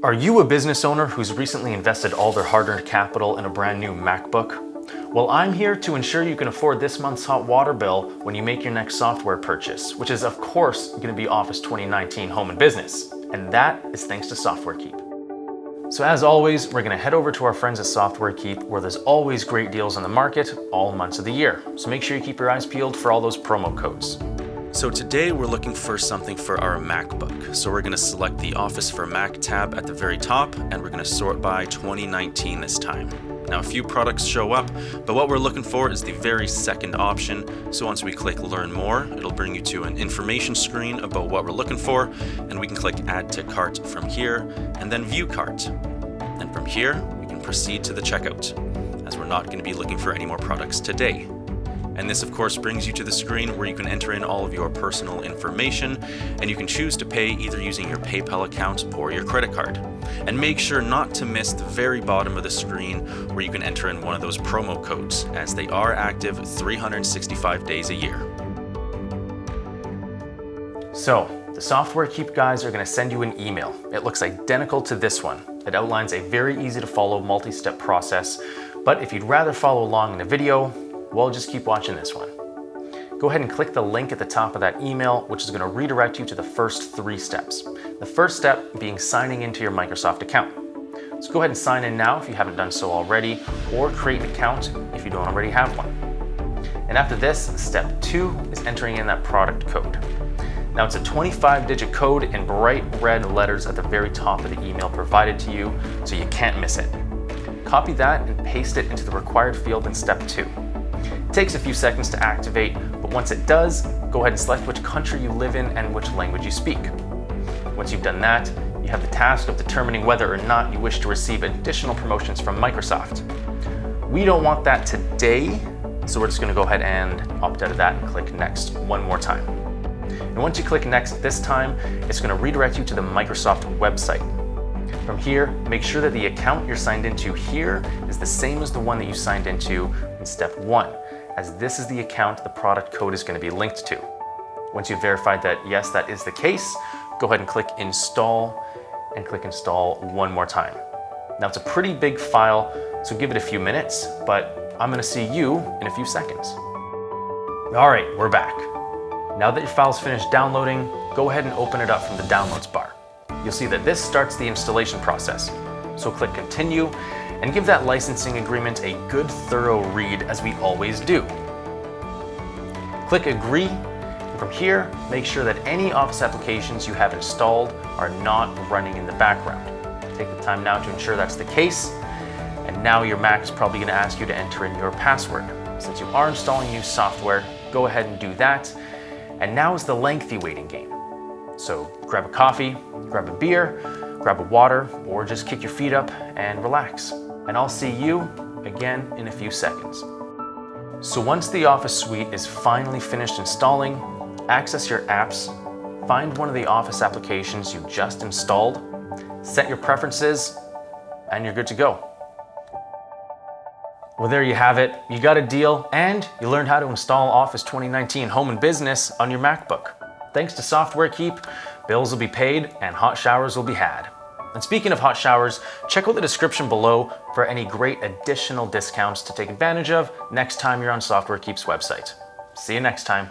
Are you a business owner who's recently invested all their hard-earned capital in a brand new MacBook? Well, I'm here to ensure you can afford this month's hot water bill when you make your next software purchase, which is of course going to be Office 2019 Home and Business. And that is thanks to Softwarekeep. So as always, we're going to head over to our friends at Softwarekeep, where there's always great deals on the market all months of the year. So make sure you keep your eyes peeled for all those promo codes. So today we're looking for something for our MacBook. So we're going to select the Office for Mac tab at the very top, and we're going to sort by 2019 this time. Now a few products show up, but what we're looking for is the very second option. So once we click Learn More, it'll bring you to an information screen about what we're looking for, and we can click Add to Cart from here, and then View Cart. And from here, we can proceed to the checkout, as we're not going to be looking for any more products today. And this of course brings you to the screen where you can enter in all of your personal information, and you can choose to pay either using your PayPal account or your credit card. And make sure not to miss the very bottom of the screen where you can enter in one of those promo codes, as they are active 365 days a year. So the Softwarekeep guys are going to send you an email. It looks identical to this one. It outlines a very easy to follow multi-step process, but if you'd rather follow along in the video, well, just keep watching this one. Go ahead and click the link at the top of that email, which is going to redirect you to the first 3 steps. The first step being signing into your Microsoft account. So go ahead and sign in now if you haven't done so already, or create an account if you don't already have one. And after this, step 2 is entering in that product code. Now it's a 25-digit code in bright red letters at the very top of the email provided to you, so you can't miss it. Copy that and paste it into the required field in step 2. It takes a few seconds to activate, but once it does, go ahead and select which country you live in and which language you speak. Once you've done that, you have the task of determining whether or not you wish to receive additional promotions from Microsoft. We don't want that today, so we're just going to go ahead and opt out of that and click Next one more time. And once you click Next this time, it's going to redirect you to the Microsoft website. From here, make sure that the account you're signed into here is the same as the one that you signed into in step 1, as this is the account the product code is going to be linked to. Once you've verified that yes, that is the case, go ahead and click Install, and click Install one more time. Now it's a pretty big file, so give it a few minutes, but I'm going to see you in a few seconds. All right, we're back. Now that your file's finished downloading, go ahead and open it up from the Downloads bar. You'll see that this starts the installation process. So click Continue and give that licensing agreement a good thorough read, as we always do. Click Agree, and from here, make sure that any Office applications you have installed are not running in the background. Take the time now to ensure that's the case, and now your Mac is probably going to ask you to enter in your password. Since you are installing new software, go ahead and do that. And now is the lengthy waiting game. So grab a coffee, grab a beer, grab a water, or just kick your feet up and relax. And I'll see you again in a few seconds. So once the Office suite is finally finished installing, access your apps, find one of the Office applications you just installed, set your preferences, and you're good to go. Well, there you have it. You got a deal, and you learned how to install Office 2019 Home and Business on your MacBook. Thanks to Softwarekeep, bills will be paid and hot showers will be had. And speaking of hot showers, check out the description below for any great additional discounts to take advantage of next time you're on Softwarekeep's website. See you next time.